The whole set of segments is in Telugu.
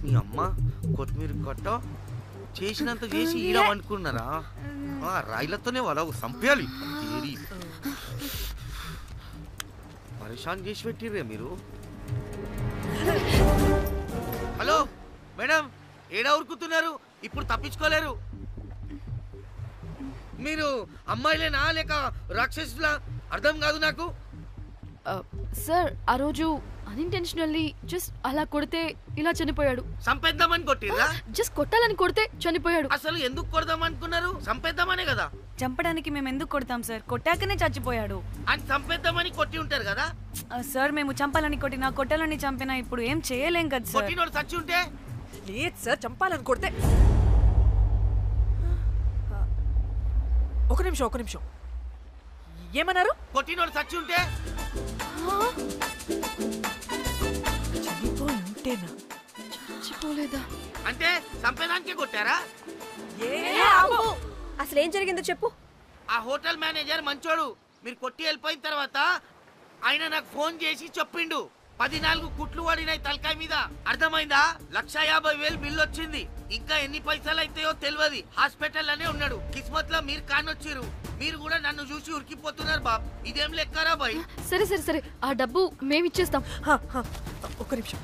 మీ అమ్మ కొత్తిమీర కట్ట చేసినంత చేసి ఈడమనుకున్నారా? రాయిలతోనే వాళ్ళ సంపేయాలి. పరేషాన్ చేసి పెట్టిర్రే మీరు. హలో మేడం, ఏడా ఉరుకుతున్నారు? ఇప్పుడు తప్పించుకోలేరు. మీరు అమ్మాయిలేనా లేక రాక్షసులా? అర్థం కాదు నాకు. సార్ ఆ రోజు అన్ఇంటెన్షనల్లీ జస్ట్ అలా కొడితే ఇలా చనిపోయాడు. సంపేద్దామని కొట్టిర్రా? జస్ట్ కొట్టాలని కొడితే చనిపోయాడు. అసలు ఎందుకు కొడదాం అనుకున్నారు? సంపేద్దామనే కదా. చంపడానికి మేము ఎందుకు కొడతాం సార్? కొట్టాకనే చచ్చిపోయాడు. అని సంపేద్దామని కొట్టి ఉంటారు కదా సార్. మేము చంపాలని కొట్టినా కొట్టాలని చంపినా ఇప్పుడు ఏం చేయలేం కదా సార్. కొట్టినోడు చచ్చి ఉంటే? లేదు సార్, చంపాలని కొడితే. ఒక నిమిషం ఏమన్నారు? కొట్టినోడు చచ్చి ఉంటే? చనిపోయి ఉంటేనా? చచ్చిపోలేదా అంటే సంపేదానికే కొట్టారా? అసలు ఏం జరిగిందో చెప్పు. ఆ హోటల్ మేనేజర్ మంచోడు. మీరు కొట్టి వెళ్ళిపోయిన తర్వాత ఆయన నాకు ఫోన్ చేసి చెప్పిండు 14 కుట్లు పడినాయి తలకాయ మీద. అర్థమైందా? 1,50,000 బిల్లు వచ్చింది. ఇంకా ఎన్ని పైసలు అయితాయో తెలియదు. హాస్పిటల్ అనే ఉన్నాడు. కిస్మత్ లో మీరు కానొచ్చిరు. మీరు కూడా నన్ను చూసి ఉరికిపోతున్నారు బాబ్. ఇదేం లెక్కరా బాయ్? సరే సరే సరే, ఆ డబ్బు మేమిచ్చేస్తాం. ఒక నిమిషం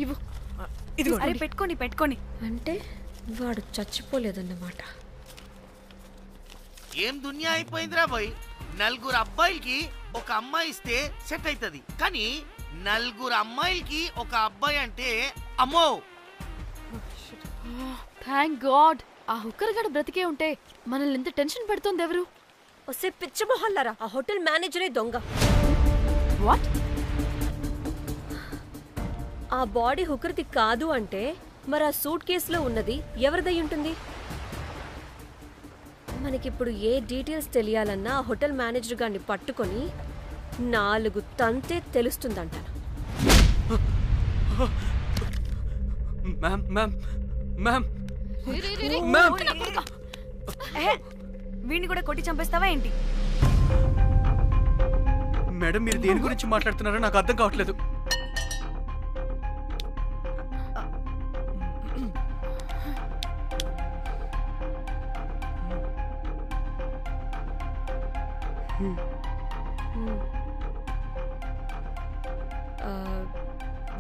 ఇవ్వు. అరే పెట్టుకోండి. అంటే వాడు చచ్చిపోలేదన్నమాట. ఏం దునియా అయిపోయిందిరా బాయ్. 4 అబ్బాయిలకి ఒక అమ్మాయి ఇస్తే సెట్ అవుతుంది, కానీ 4 అమ్మాయిలకి ఒక అబ్బాయి అంటే అమ్మో. థ్యాంక్ గాడ్ ఆ హుక్కర్ గడ బ్రతికే ఉంటే మనల్ని ఎంత టెన్షన్ పెడుతుంది ఎవరు? వస్తే పిచ్చి మొహల్లారా, ఆ హోటల్ మేనేజరే దొంగ. వాట్? ఆ బాడీ హుకర్ది కాదు అంటే మరి ఆ సూట్ కేసులో ఉన్నది ఎవరిదై ఉంటుంది? మనకిప్పుడు ఏ డీటెయిల్స్ తెలియాలన్నా ఆ హోటల్ మేనేజర్ గారిని పట్టుకొని 4 తంతే తెలుస్తుందంట. వీడిని కూడా కొట్టి చంపేస్తావా ఏంటి? మేడం, మీరు దేని గురించి మాట్లాడుతున్నారో నాకు అర్థం కావట్లేదు.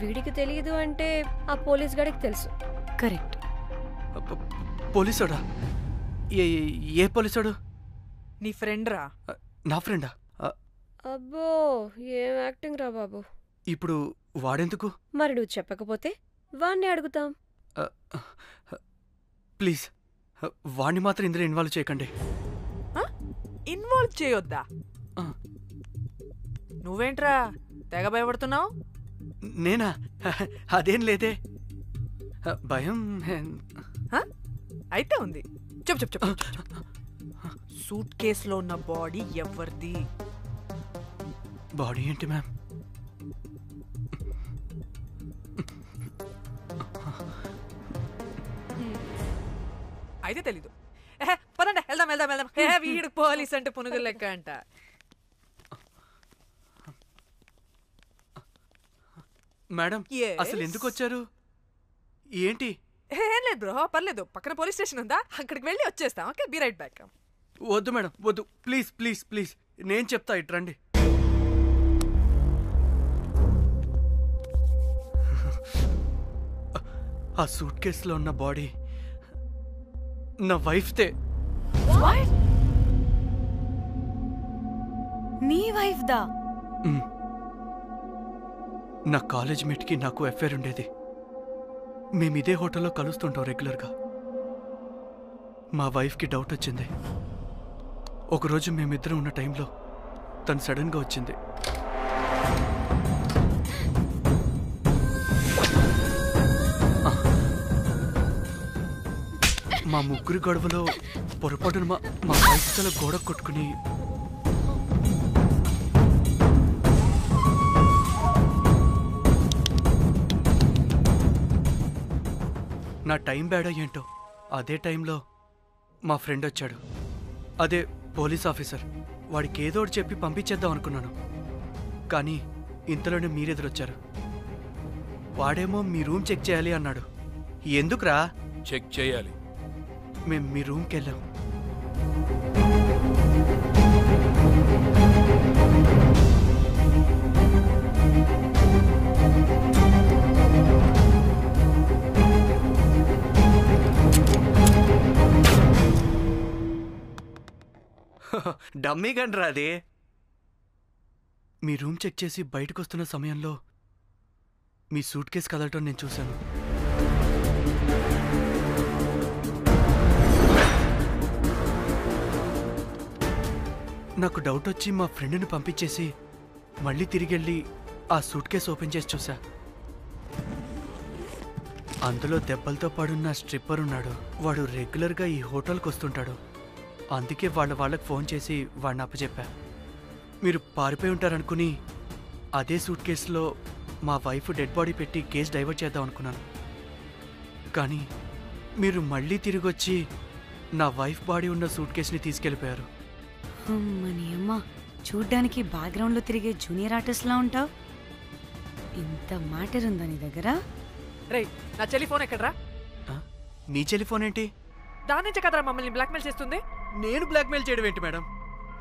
వీడికి తెలియదు అంటే ఆ పోలీస్ గాడికి తెలుసు. కరెక్ట్. పోలీసాడా? ఏ పోలీసాడు? నీ ఫ్రెండ్ రా. నా ఫ్రెండా? అబ్బో, ఏం యాక్టింగ్ రా బాబు. ఇప్పుడు వాడెందుకు? మరి నువ్వు చెప్పకపోతే వాణ్ణి అడుగుతాం. ప్లీజ్ వాణ్ణి మాత్రం ఇందులో ఇన్వాల్వ్ చేయకండి. ఇన్వాల్వ్ చేయొద్దా? నువ్వేంట్రా తెగ భయపడుతున్నావు? నేనా? అదేం లేదే, భయం. అయితే ఉంది. చెప్పు. సూట్ కేసులో ఉన్న బాడీ ఎవరిది? బాడీ ఏంటి మ్యామ్? అయితే తెలీదు. పదండి వెళ్దాం. వీడు పోలీస్ అంటే పునుగులు లెక్క అంట. మేడం, అసలు ఎందుకు వచ్చారు? ఏంటి? ఏం లేదు బ్రో, పర్లేదు. పక్కన పోలీస్ స్టేషన్ ఉందా, అక్కడికి వెళ్ళి వచ్చేస్తాం. Okay, be right back. వద్దు మేడం, వద్దు. ప్లీజ్ నేను చెప్తా, ఇట్రండి. ఆ సూట్ కేసులో ఉన్న బాడీ నా వైఫ్దే. నీ వైఫ్ దా? నా కాలేజ్ మేట్కి నాకు అఫైర్ ఉండేది. మేమిదే హోటల్లో కలుస్తుంటాం రెగ్యులర్గా. మా వైఫ్కి డౌట్ వచ్చింది. ఒకరోజు మేమిద్దరం ఉన్న టైంలో తను సడన్గా వచ్చింది. మా ముగ్గురి గొడవలో పొరపాటున మా వైఫ్ తల గోడ కొట్టుకుని నా టైం బ్యాడ్ ఏంటో అదే టైంలో మా ఫ్రెండ్ వచ్చాడు. అదే పోలీస్ ఆఫీసర్. వాడికి ఏదో ఒకటి చెప్పి పంపించేద్దాం అనుకున్నాను, కానీ ఇంతలోనే మీరెదురొచ్చారు. వాడేమో మీ రూమ్ చెక్ చేయాలి అన్నాడు. ఎందుకురా? చెక్ చేయాలి. మేము మీ రూమ్కి వెళ్ళాం. డమ్మీ గండ్రా అది. మీ రూమ్ చెక్ చేసి బయటకు వస్తున్న సమయంలో మీ సూట్ కేసు కదలటం నేను చూశాను. నాకు డౌట్ వచ్చి మా ఫ్రెండ్ని పంపించేసి మళ్ళీ తిరిగెళ్ళి ఆ సూట్ కేసు ఓపెన్ చేసి చూసా. అందులో దెబ్బలతో పడున్న స్ట్రిప్పర్ ఉన్నాడు. వాడు రెగ్యులర్గా ఈ హోటల్కి వస్తుంటాడు. అందుకే వాళ్ళకి ఫోన్ చేసి వాడిని అప్పచెప్పా. మీరు పారిపోయి ఉంటారనుకుని అదే సూట్ కేసులో మా వైఫ్ డెడ్ బాడీ పెట్టి కేసు డైవర్ట్ చేద్దాం అనుకున్నాను. కానీ మీరు మళ్ళీ తిరిగి వచ్చి నా వైఫ్ బాడీ ఉన్న సూట్ కేసుని తీసుకెళ్ళిపోయారు. అమ్మని అమ్మ, చూడ్డానికి బ్యాక్గ్రౌండ్లో తిరిగే జూనియర్ ఆర్టిస్ట్లా ఉంటావు. ఇంత మ్యాటర్ ఉందా నీ దగ్గర? రేయ్, నా చెల్లి ఫోన్ ఎక్కడరా? నీ టెలిఫోన్ ఏంటి? దాని నుంచే కదరా మమ్మల్ని బ్లాక్మెయిల్ చేస్తుంది. నేను బ్లాక్మెయిల్ చేయడం ఏంటి మేడం?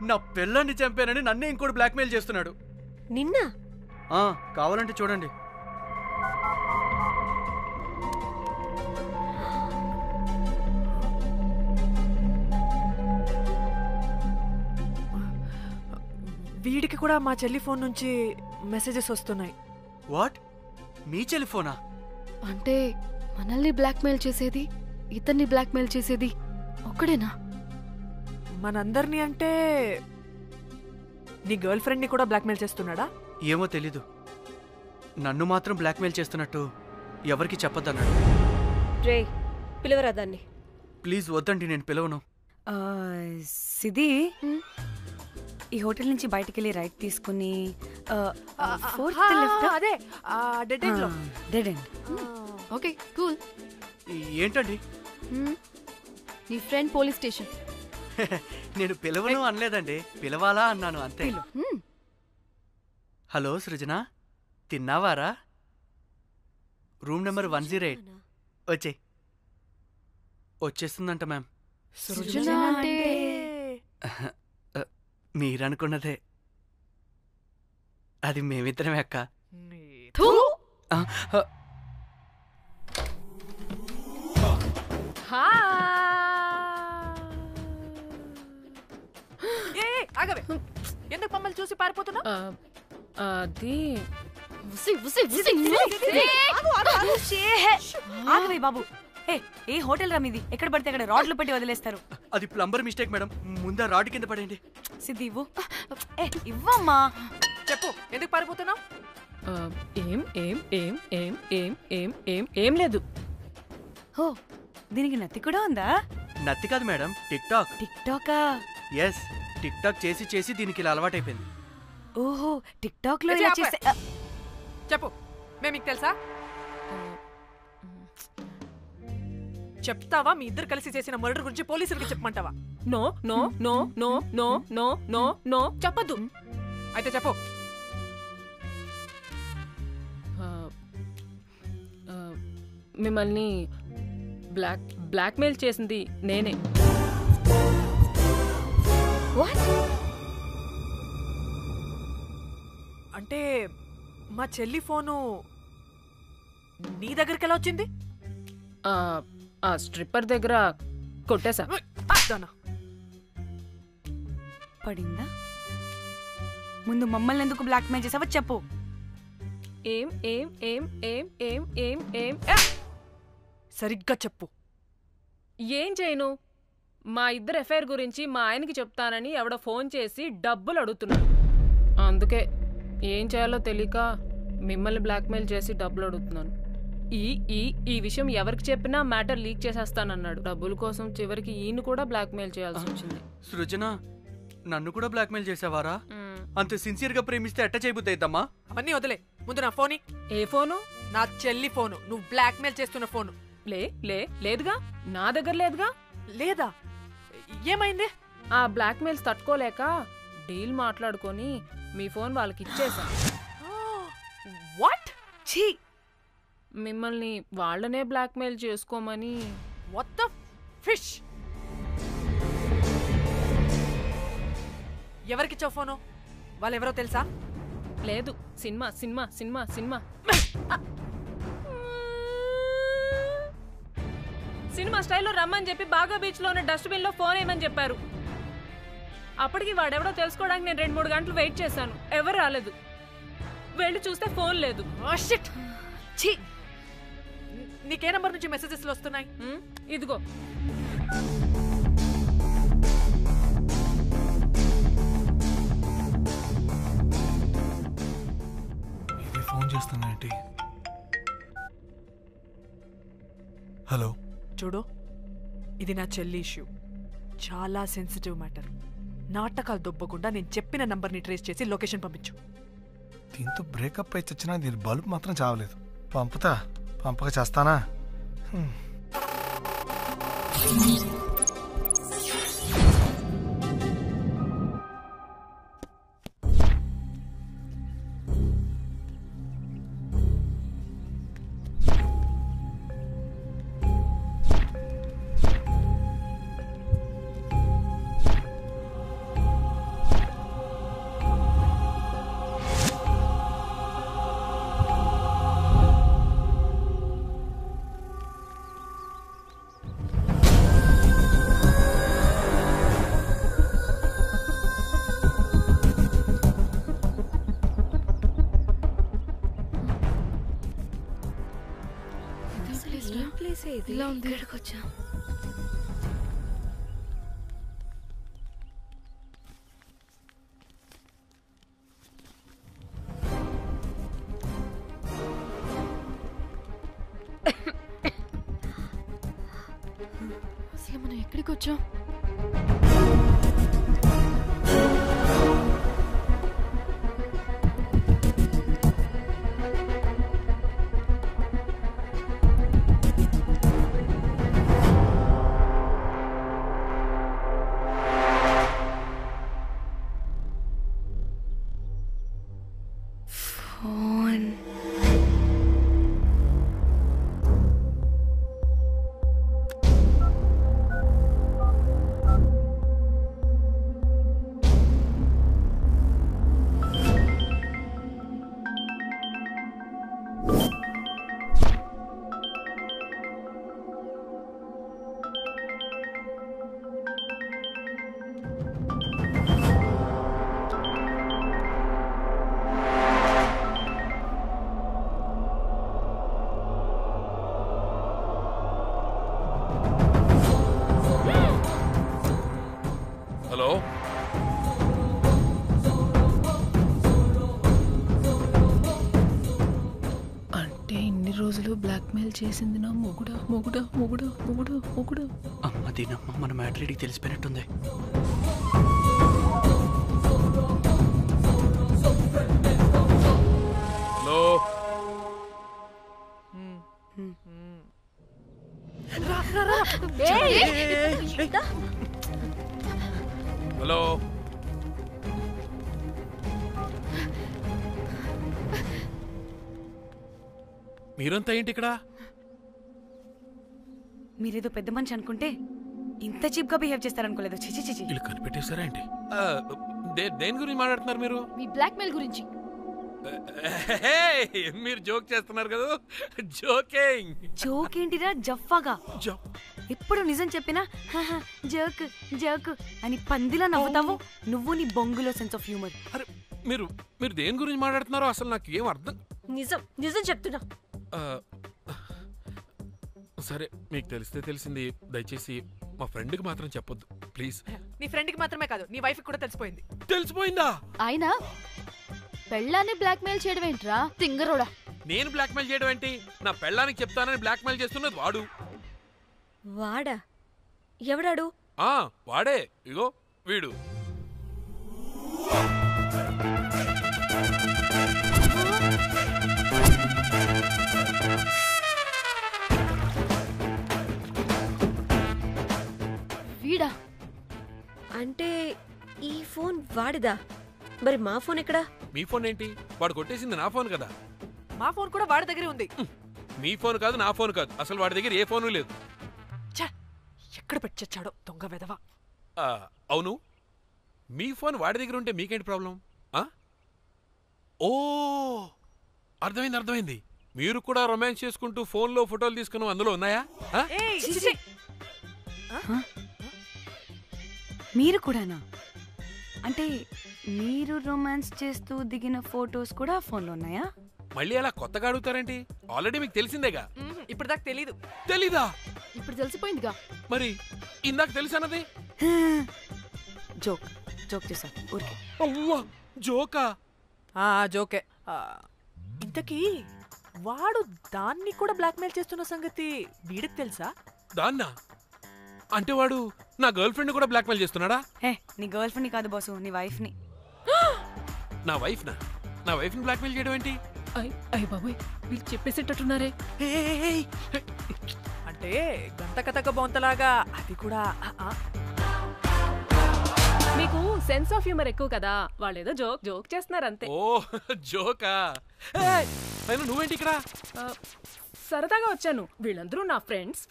నా పిల్లాన్ని చంపానని నన్నే ఇంకోటి బ్లాక్మెయిల్ చేస్తున్నాడు. నిన్న కావాలంటే చూడండి. వీడికి కూడా మా చెల్లి ఫోన్ నుంచి మెసేజెస్ వస్తున్నాయి. వాట్? మీ టెలిఫోనా? అంటే మనల్ని బ్లాక్మెయిల్ చేసేది, ఇతన్ని బ్లాక్మెయిల్ చేసేది ఒక్కడేనా? మనందరినీ అంటే నీ గర్ల్ ఫ్రెండ్ని కూడా బ్లాక్మెయిల్ చేస్తున్నాడా? ఏమో తెలీదు. నన్ను మాత్రం బ్లాక్మెయిల్ చేస్తున్నట్టు ఎవరికి చెప్పొద్దన్నాడు. రే, పిలవరా దాన్ని. ప్లీజ్ వద్దండి, నేను పిలవను. సిది, ఈ హోటల్ నుంచి బయటికి వెళ్ళి రైట్ తీసుకుని అదే డెడ్ ఎండ్ లో. Dead end. Okay, cool. ఏంటండి? నీ ఫ్రెండ్ పోలీస్ స్టేషన్. నేను పిలవను అనలేదండి, పిలవాలా అన్నాను అంతే. హలో సృజన, తిన్నావారా? Room number 108. వచ్చే వచ్చేస్తుందంట మ్యామ్. సృజన అంటే మీరనుకున్నదే. అది మేమిద్దరమే అక్క. ఆగవే, ఎందుకు మమ్మల్ని చూసి పారిపోతున్నా? అది ఆగవే బాబు. ఏ హోటల్ రా మీది? ఎక్కడ పడితే అక్కడ రాడ్లు పెట్టి వదిలేస్తారు. అది ప్లంబర్ మిస్టేక్ మేడం. ముందా రాడ్ కింద పడేయండి. సిద్ధి ఇవ్వు. ఇవ్వమ్మా. చెప్పు, ఎందుకు పారిపోతున్నావు? ఏం లేదు. ఓ, దీనికి నత్తి కూడా ఉందా? నత్తి కాదు మేడం, టిక్ టాక్. టిక్ టాకా? ఎస్, టిక్ టాక్ చేసి చేసి దీనికి ఇలా అలవాటైపోయింది. ఓహో, టిక్ టాక్ లో ఇలా చేస్తే. చెప్పు, మేము మీకు తెలుసా? చెప్తావా? మీ ఇద్దరు కలిసి చేసిన మర్డర్ గురించి పోలీసులకి చెప్పమంటావా? No no no no no no no no చెప్పద్దు. అయితే చెప్పు. మిమ్మల్ని బ్లాక్మెయిల్ చేసింది నేనే. అంటే మా చెల్లి ఫోను నీ దగ్గరికి ఎలా వచ్చింది? ఆ స్ట్రిప్పర్ దగ్గర కొట్టేశా. పడిందా? ముందు మమ్మల్ని ఎందుకు బ్లాక్మెయిల్ చేసావో చెప్పు. ఏం ఏం ఏం ఏం ఏం ఏం ఏం సరిగ్గా చెప్పు. ఏం చేయను? మా ఇద్దరు ఎఫ్ఐఆర్ గురించి మా ఆయనకి చెప్తానని ఎవడో ఫోన్ చేసి డబ్బులు అడుగుతున్నాడు. అందుకే ఏం చేయాలో తెలియక మిమ్మల్ని బ్లాక్మెయిల్ చేసి డబ్బులు అడుగుతున్నాను. ఈ విషయం ఎవరికి చెప్పినా మ్యాటర్ లీక్ చేసేస్తానన్నాడు. డబ్బుల కోసం చివరికి ఈయన కూడా బ్లాక్మెయిల్ చేయాల్సి వచ్చింది. సృజన, నన్ను కూడా బ్లాక్మెయిల్ చేసావారా? అంత సిన్సియర్ గా ప్రేమిస్తే ఎట్ట చేయబుద్దమ్మా? అవన్నీ వదిలే, ముందు నా ఫోన్. ఏ ఫోను? నా చెల్లి ఫోను. నువ్వు బ్లాక్మెయిల్ చేస్తున్న ఫోను. లేదుగా, నా దగ్గర లేదుగా. లేదా? ఏమైంది? ఆ బ్లాక్మెయిల్స్ తట్టుకోలేక డీల్ మాట్లాడుకొని మీ ఫోన్ వాళ్ళకి ఇచ్చేసా. వాట్? ఛీ, మిమ్మల్ని వాళ్ళనే బ్లాక్మెయిల్ చేసుకోమని. What the fish? ఎవరికిచ్చావు ఫోను? వాళ్ళెవరో తెలుసా? లేదు, సినిమా సినిమా సినిమా సినిమా సినిమా స్టైల్లో రమ్మని చెప్పి బాగా బీచ్లో ఉన్న డస్ట్బిన్లో ఫోన్ వేయమని చెప్పారు. అప్పటికి వాడెవడో తెలుసుకోవడానికి నేను 2-3 గంటలు వెయిట్ చేశాను. ఎవరు రాలేదు. వెళ్ళి చూస్తే ఫోన్ లేదు. షిట్! ఛీ! నీకే నంబర్ నుంచి మెసేజెస్లు వస్తున్నాయి? ఇదిగో. ఇది ఫోన్ చేస్తున్నానంటే. హలో, చూడు, ఇది నా చెల్లి ఇష్యూ. చాలా సెన్సిటివ్ మ్యాటర్. నాటకాలు దొబ్బకుండా నేను చెప్పిన నంబర్ని ట్రేస్ చేసి లొకేషన్ పంపించు. దీంతో బ్రేకప్ అయి చచ్చినా దీని బల్బ్ మాత్రం చావలేదు. పంపక చేస్తానా? ఇలా ఉంది. ఇక్కడికి వచ్చా. అసలు మనం ఎక్కడికి వచ్చాం? హలో, అంటే ఇన్ని రోజులు బ్లాక్మెయిల్ చేసింది నా మొగుడా మొగుడా మొగుడా మొగుడా మొగుడా. అమ్మ దీనమ్మ, మన మ్యాట్రీడికి తెలిసిపోయినట్టుంది. Hello, hello. మీరంతా ఏంటి ఇక్కడ? మీరేదో పెద్ద మనిషి అనుకుంటే ఇంత చీప్ గా బిహేవ్ చేస్తారనుకోలేదు. చిచి చిచి. వీళ్ళు కనిపెట్టేశారా ఏంటి? దేని గురించి మాట్లాడుతున్నారు మీరు? మీ బ్లాక్మెయిల్ గురించి. మీరు జోక్ చేస్తున్నారు కదా? జోకింగ్. జోక్ ఏంటిరా జఫ్ఫాగా? ఎప్పుడు నిజం చెప్పినా జోక్ జోక్ అని పందిలా నవ్వుతావు. నువ్వు నీ బొంగులో సెన్స్ ఆఫ్ హ్యూమర్. అరే, మీరు దేని గురించి మాట్లాడుతున్నారో అసలు నాకు ఏం అర్థం. నిజం నిజం చెప్తున్నా. సరే, మీకు తెలిసింది. దయచేసి మా ఫ్రెండ్కి మాత్రం చెప్పొద్దు ప్లీజ్. నీ ఫ్రెండ్కి మాత్రమే కాదు, నీ వైఫ్కి కూడా తెలిసిపోయింది. తెలిసిపోయిందా? ఆయన పెళ్ళాన్ని బ్లాక్మెయిల్ చేయడం ఏంట్రా తింగరోడా? నేను బ్లాక్మెయిల్ చేయడం ఏంటి? నా పెళ్ళానికి చెప్తానని బ్లాక్మెయిల్ చేస్తున్నది వాడు. వాడా? ఎవడాడు? వాడే. ఇగో వీడు. వీడా? అంటే ఈ ఫోన్ వాడిదా? మరి మా ఫోన్ ఎక్కడా? మీ ఫోన్ ఏంటి? వాడు కొట్టేసింది నా ఫోన్ కదా. మా ఫోన్ కూడా వాడి దగ్గరే ఉంది. మీ ఫోన్ కాదు, నా ఫోన్ కాదు, అసలు వాడి దగ్గర ఏ ఫోను లేదు. ఎక్కడ పెట్టొచ్చాడో దొంగ వెధవ. అవును, మీ ఫోన్ వాడి దగ్గర ఉంటే మీకేంటి ప్రాబ్లం? ఓ అర్థమైంది. మీరు కూడా రొమాన్స్ చేసుకుంటూ ఫోన్లో ఫోటోలు తీసుకున్నాం, అందులో ఉన్నాయా? మీరు కూడానా? అంటే మీరు రొమాన్స్ చేస్తూ దిగిన ఫోటోస్ కూడా ఫోన్లో ఉన్నాయా? మళ్ళీ అలా కొత్తగా అడుగుతారేంటి? ఆల్రెడీ మీకు తెలిసిందేగా. ఇప్పుడు దాకా తెలీదా? ఇప్పుడు తెలిసిపోయిందిగా. మరి ఇందాక తెలిసన్నది జోక్ చేశా ఊరికే. అవ్వా, జోకా? జోకే. ఇంతకీ వాడు దాన్ని కూడా బ్లాక్మెయిల్ చేస్తున్న సంగతి వీడికి తెలుసా? దాన్నా? అంటే వాడు నా గర్ల్ ఫ్రెండ్ కూడా బ్లాక్మెయిల్ చేస్తున్నాడా? నీ గర్ల్ ఫ్రెండ్ కాదు బాసు, నీ వైఫ్ ని. నా వైఫ్ ని బ్లాక్మెయిల్ చేయడం ఏంటి? అయ్య బాబోయ్, వీళ్ళు చెప్పేసేటట్టున్నారే. అంటే గంట కథక బొంతలాగా అది కూడా. మీకు సెన్స్ ఆఫ్ హ్యూమర్ ఎక్కువ కదా, వాళ్ళేదో జోక్ చేస్తున్నారు అంతే. ఓ జోకా? నువ్వేంటి ఇక్కడ? సరదాగా వచ్చాను. వీళ్ళందరూ నా ఫ్రెండ్స్.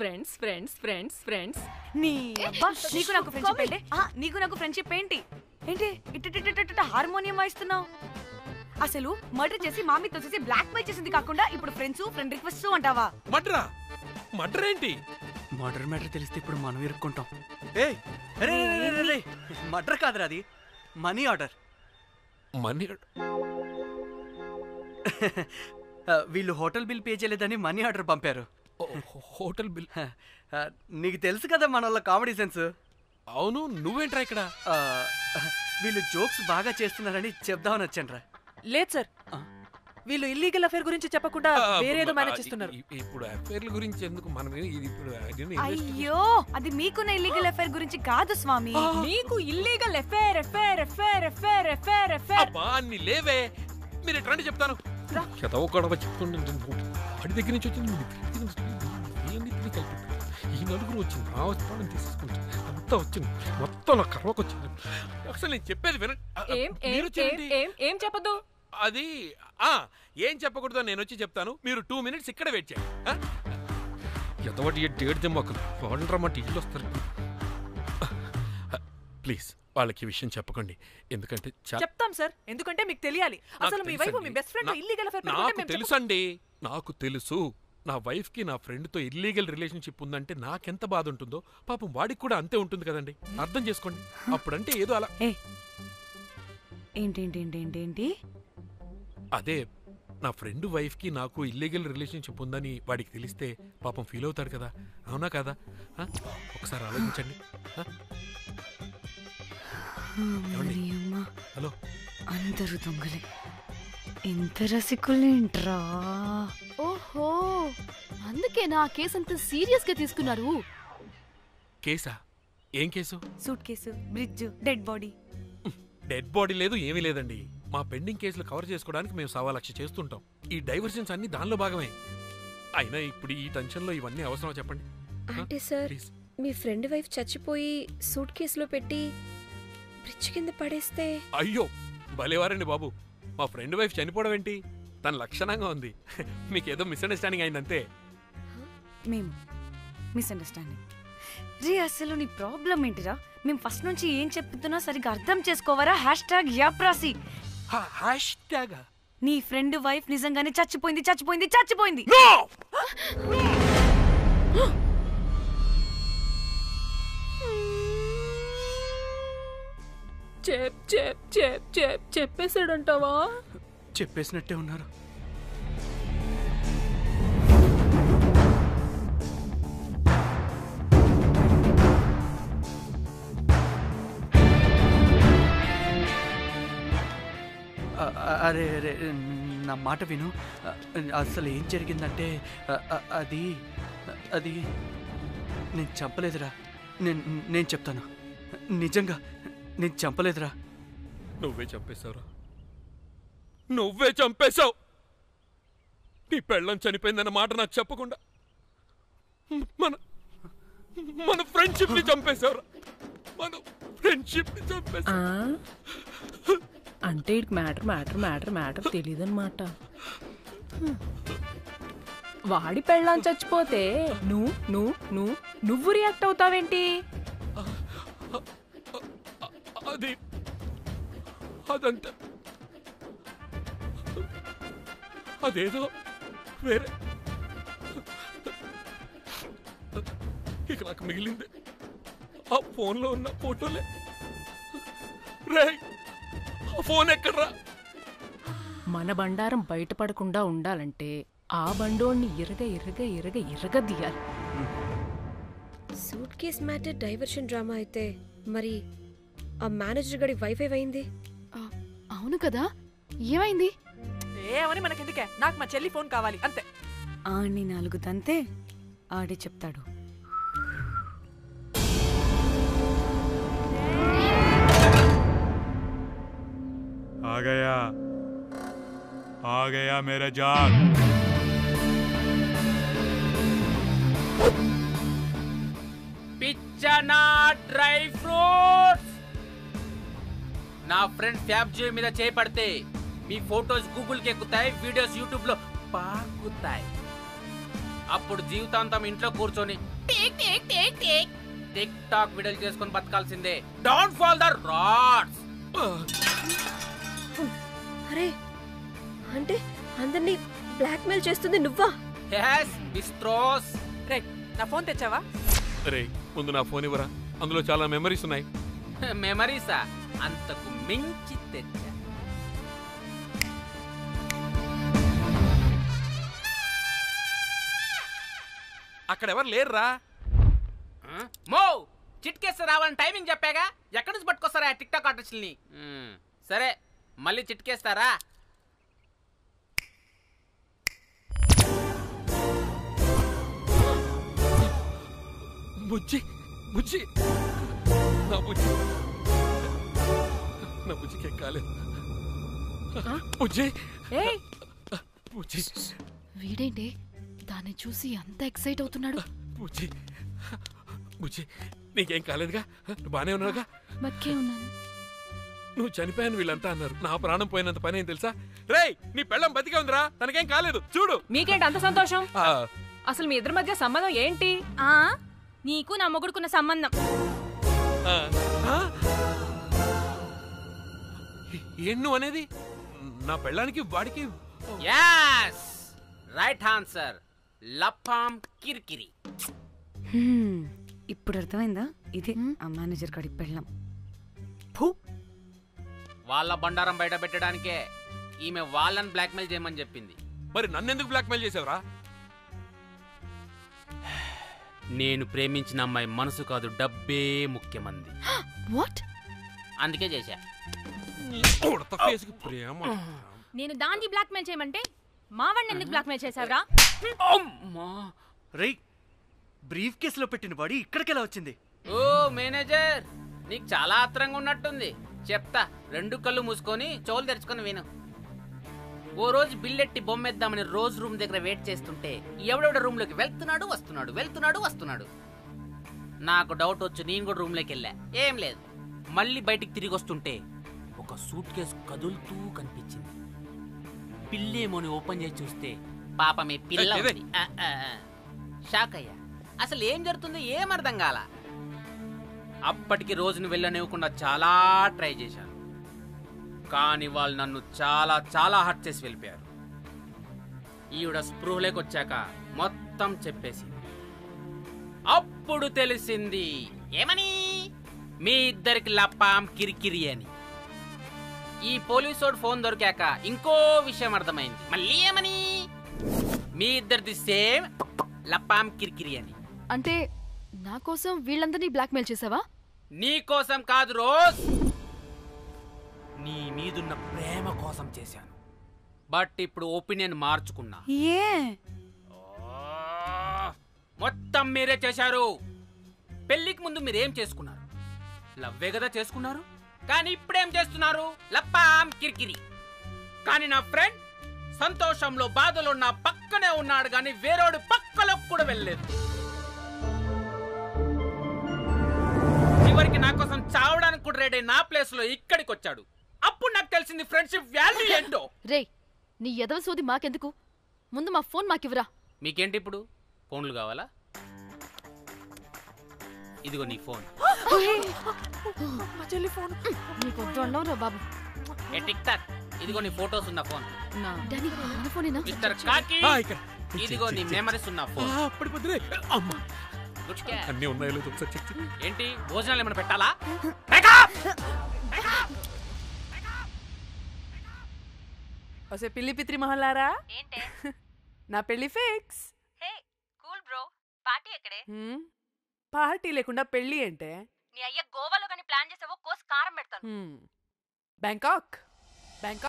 నీకు నాకు ఫ్రెండ్షిప్ ఏంటి? నీకు నాకు ఫ్రెండ్షిప్ ఏంటి? ఇట్ట హార్మోనియం వాయిస్తున్నావు. అసలు మర్డర్ చేసి మామి తోసేసి బ్లాక్ మెయిల్ చేసింది కాకుండా ఇప్పుడు ఫ్రెండ్ రిక్వెస్ట్ అంటావా? మర్డర్ ఏంటి? మర్డర్ మ్యాటర్ తెలిస్తే ఇప్పుడు మనం ఇరుక్కుంటాం. మర్డర్ కాదురా, అది మనీ ఆర్డర్. వీళ్ళు హోటల్ బిల్ పే చేయలేదని మనీ ఆర్డర్ పంపారు. Hotel bill? నీకు తెలుసు కదా మన వాళ్ళ కామెడీ సెన్స్. అవును, నువ్వేంట్రా ఇక్కడ? వీళ్ళు జోక్స్ బాగా చేస్తున్నారని చెప్దామని వచ్చానురా. లేదు సార్, వీళ్ళు ఇల్లీగల్ అఫేర్ గురించి చెప్పకుండా వేరేదో మేనేజ్ చేస్తున్నారు. ఇప్పుడు అఫేర్ల గురించి ఎందుకు మనం? అయ్యో, అది మీకున్న ఇల్లీగల్ అఫేర్ గురించి కాదు స్వామి. మీకు ఇల్లీగల్ అఫేర్. అన్ని లేవే, మీరు ఎట్లా చెప్తాను. వాడి దగ్గర నుంచి వచ్చింది, ఈ నలుగురు వచ్చింది, నా వస్తాను తీసుకుంటుంది, అంతా వచ్చింది, మొత్తం నా కర్మకు వచ్చింది. అసలు నేను చెప్పేది వినండి. ఏం చెప్పదు? అది ఏం చెప్పకూడదు, నేను వచ్చి చెప్తాను. మీరు 2 minutes ఇక్కడ వెయిట్ చేయండి. ఎంతవాటి డేట్ దెమ్మకలు వాడు రమ్మంటే ఇల్లు వస్తారు. ప్లీజ్ వాళ్ళకి విషయం చెప్పకండి, ఎందుకంటే చెప్తాం సార్, ఎందుకంటే మీకు తెలియాలి. అసలు మీ వైఫ్ మీ బెస్ట్ ఫ్రెండ్ ఇల్లీగల్ అఫేర్. నాకు తెలుసండి, నాకు తెలుసు. నా వైఫ్ కి నా ఫ్రెండ్ తో ఇల్లీగల్ రిలేషన్షిప్ ఉందంటే నాకెంత బాధ ఉంటుందో పాపం వాడికి కూడా అంతే ఉంటుంది కదండి. అర్థం చేసుకోండి. అప్పుడంటే ఏదో అలా. ఏంటి? అదే నా ఫ్రెండ్ వైఫ్ కి నాకు ఇల్లీగల్ రిలేషన్షిప్ ఉందని వాడికి తెలిస్తే పాపం ఫీల్ అవుతాడు కదా, అవునా కదా? ఒకసారి ఆలోచించండి. హలో, అందరూ దొంగలే, ఇంత రసికులేంట్రా? ఓహో, అందుకే నా కేసు అంత సీరియస్ గా తీసుకున్నారు. కేసా? ఏం case? Suit case, bridge, dead body. Dead body లేదు, ఏమీ లేదండి. మా పెండింగ్ కేసులు కవర్ చేసుకోవడానికి మేము 1,00,000 చేస్తుంటాం. ఈ డైవర్షన్స్ అన్ని దానిలో భాగమే. అయినా ఇప్పుడు ఈ టెన్షన్లో ఇవన్నీ అవసరం చెప్పండి. అంటే సార్, మీ ఫ్రెండ్ వైఫ్ చచ్చిపోయి సూట్ కేసులో పెట్టి బ్రిడ్జ్ కింద పడేస్తే? అయ్యో భలేవారండి బాబు, మా ఫ్రెండ్ వైఫ్ చనిపోవడం ఏంటి? తన లక్షణంగా ఉంది. మీకేదో మిస్అండర్స్టాండింగ్ అయిందంతే. మేము మిస్అండర్స్టాండింగ్ రీ? అసలు నీ ప్రాబ్లం ఏంటిరా? మేము ఫస్ట్ నుంచి ఏం చెప్తున్నా సరిగ్గా అర్థం చేసుకోవరా? #యాప్రాసి. నీ ఫ్రెండ్ వైఫ్ నిజంగానే చచ్చిపోయింది. చెప్పేసాడంటావా? చెప్పేసినట్టే ఉన్నారు. అరే నా మాట విను. అసలు ఏం జరిగిందంటే అది నేను చంపలేదురా. నేను చెప్తాను, నిజంగా నేను చంపలేదురా. నువ్వే చంపేశావురా, నువ్వే చంపేశావు. నీ పెళ్ళం చనిపోయిందన్న మాట నాకు చెప్పకుండా మన ఫ్రెండ్షిప్ ని చంపేశావురా. మన ఫ్రెండ్షిప్ ని చంపేశావు. అంటే ఇటు మ్యాటర్ మ్యాటర్ మ్యాటర్ మ్యాటర్ తెలియదన్నమాట. వాడి పెళ్ళాం చచ్చిపోతే నువ్వు రియాక్ట్ అవుతావేంటి? అదంతా అదేదో వేరే. ఇక నాకు మిగిలింది ఆ ఫోన్లో ఉన్న ఫోటోలే. రే, ఆ ఫోన్ ఎక్కడ్రా? మన బండారం బయటపడకుండా ఉండాలంటే ఆ బండోణ్ణి ఇరగదీయాలి. Suitcase matter diversion drama అయితే మరి ఆ మేనేజర్ గడి వైఫై అయింది. అవును కదా, ఏమైంది? ఏమని మనకెందుకే, నాకు మా చెల్లి ఫోన్ కావాలి అంతే. ఆడిని 4 తంతే ఆడే చెప్తాడు. आ गया मेरा जाग। పిచ్చనా డ్రై ఫ్రూట్స్. నా ఫ్రెండ్ ఫ్యాబ్ జియో మీద చేపడితే మీ ఫోటోస్ గూగుల్ కి ఎక్కుతాయి, వీడియోస్ యూట్యూబ్ లో పాకుతాయి. అప్పుడు జీవితాంతం ఇంట్లో కూర్చొని టిక్ టాక్ వీడియోలు చేసుకొని బతకాల్సిందే. Don't fall the rods. అరే అంటే అందరినీ బ్లాక్మెయిల్ చేస్తుంది నువ్వా? yes బిస్ట్రోస్. రే, నా ఫోన్ తెచ్చావా? రే, ముందు నా ఫోన్ ఇవ్వరా, అందులో చాలా మెమరీస్ ఉన్నాయి. మెమరీసా? అంతకు మించి తెచ్చా. అక్కడ ఎవరు లేరురా. మో చిట్కేస్తే రావాలని టైమింగ్ చెప్పాగా, ఎక్కడి నుంచి పట్టుకొస్తారా టిక్ టాక్ ఆర్టిస్టుల్ని? సరే, మళ్ళీ చిట్కేస్తారా? బుజ్జి బుజ్జి నా బుజ్జి నా బుజ్జికి కాలేదు. బుజ్జి బుజ్జి. వీడేంటి దాన్ని చూసి అంత ఎక్సైట్ అవుతున్నాడు? బుజ్జి బుజ్జి, నీకేం కాలేదుగా? నువ్వు బానే ఉన్నావుగా? బతికే ఉన్నాను. నువ్వు చనిపోయాను వీళ్ళంతా అన్నారు. నా ప్రాణం పోయినంత పని ఏం తెలుసా? రేయ్, నీ పెళ్ళం బతికే ఉందిరా, తనకేం కాలేదు. చూడు. మీకేంటి అంత సంతోషం? అసలు మీ ఇద్దరి మధ్య సంబంధం ఏంటి? నీకు నా మొగుడుకున్న సంబంధం. ఎన్ను అనేది నా పెళ్ళానికి వాడికి? yes right answer. లపాం కిరికిరి. ఇప్పుడు అర్థమైందా? ఇది ఆ మేనేజర్ గడి పెళ్ళం. వాళ్ళ బండారం బయట పెట్టడానికే ఈమె వాళ్ళని బ్లాక్మెయిల్ చేయమని చెప్పింది. మరి నన్నెందుకు బ్లాక్మెయిల్ చేసావురా? నేను ప్రేమించిన అమ్మాయి మనసు కాదు, డబ్బే ముఖ్యమంది. వాట్? అందుకే చేశా. నేను దాన్ని బ్లాక్మెయిల్ చేయమంటే మావాడిని ఎందుకు బ్లాక్మెయిల్ చేశావురా? రేయ్, బ్రీఫ్ కేసులో పెట్టిన బాడీ ఇక్కడికెలా వచ్చింది? ఓ మేనేజర్, నీకు చాలా ఆత్రంగా ఉన్నట్టుంది. చెప్తా, 2 కళ్ళు మూసుకొని చెవులు తెరుచుకొని విను. ఓ రోజు బిల్లెట్టి బొమ్మేద్దామని రోజు రూమ్ దగ్గర వెయిట్ చేస్తుంటే ఎవడెవడ రూమ్ లోకి వెళ్తున్నాడు వస్తున్నాడు. నాకు డౌట్ వచ్చి నేను కూడా రూమ్ లోకి వెళ్ళా. ఏం లేదు. మళ్ళీ బయటికి తిరిగి వస్తుంటే ఒక సూట్ కేసు కదులుతూ కనిపించింది. పిల్లేమోని ఓపెన్ చేసి చూస్తే పాపమే పిల్ల ఉంది. షాక్ అయ్యా. అసలు ఏం జరుగుతుందో ఏం అర్థం కాల. అప్పటికి రోజును వెళ్ళనివ్వకుండా చాలా ట్రై చేశాను, కానీ వాళ్ళు నన్ను చాలా చాలా హర్ట్ చేసి వెళ్ళిపోయారు. ఈవిడ స్పృహలోకి వచ్చాక మొత్తం చెప్పేసింది. అప్పుడు తెలిసింది ఏమని, మీ ఇద్దరికి లపాం కిరికిరి అని. ఈ పోలీసోడు ఫోన్ దొరికాక ఇంకో విషయం అర్థమైంది. మళ్ళీ ఏమని, మీ ఇద్దరిది సేమ్ లపాం కిరికిరి అని. అంటే నా కోసం వీళ్ళందరినీ బ్లాక్మెయిల్ చేసావా? నీ కోసం కాదు రోజ్, నీ మీదున్న ప్రేమ కోసం చేశాను. బట్ ఇప్పుడు ఒపీనియన్ మార్చుకున్నా. మొత్తం మీరే చేశారు. పెళ్లికి ముందు మీరేం చేసుకున్నారు? లవ్వే కదా చేసుకున్నారు. కానీ ఇప్పుడేం చేస్తున్నారు? లప్పాం కిరికిరి. కానీ నా ఫ్రెండ్ సంతోషంలో బాధలో నా పక్కనే ఉన్నాడు, కానీ వేరేడు పక్కలోకి కూడా వెళ్ళలేదు. చివరికి నా కోసం చావడానికి కూడా రెడీ నా ప్లేస్ లో ఇక్కడికి వచ్చాడు. అప్పుడు నాకు తెలిసింది ఫ్రెండ్షిప్ వాల్యూ ఏంటో. రే నీ ఎదవ సోది మాకెందుకు, ముందు మా ఫోన్ మాకివ్వరా. మీకేంటి ఇప్పుడు ఫోన్లు కావాలా? ఇదిగో నీ ఫోన్. మా చెల్లి ఫోన్. నీకు వద్దు అన్నావురా బాబు. ఏ టిక్ టాక్, ఇదిగో నీ ఫోటోస్ ఉన్న ఫోన్. డానీ మన ఫోనేనా? మిస్టర్ కాకి, ఇదిగో నీ మెమరీస్ ఉన్న ఫోన్. Good cat. అన్నీ ఉన్నాయో లేదో ఒకసారి చెక్ చెయ్యి. ఏంటి భోజనాలు ఏమైనా పెట్టాలా? ఒసే పిల్లి పిత్రి మహల్లారా, ఏంటే నా పెళ్లి ఫిక్స్. హే కూల్ బ్రో, పార్టీ ఎక్కడే? పార్టీ లేకుండా పెళ్లి అంటే నీ అయ్య గోవాలో కానీ ప్లాన్ చేసావో కోసి కారం పెడతాను. బ్యాంకాక్.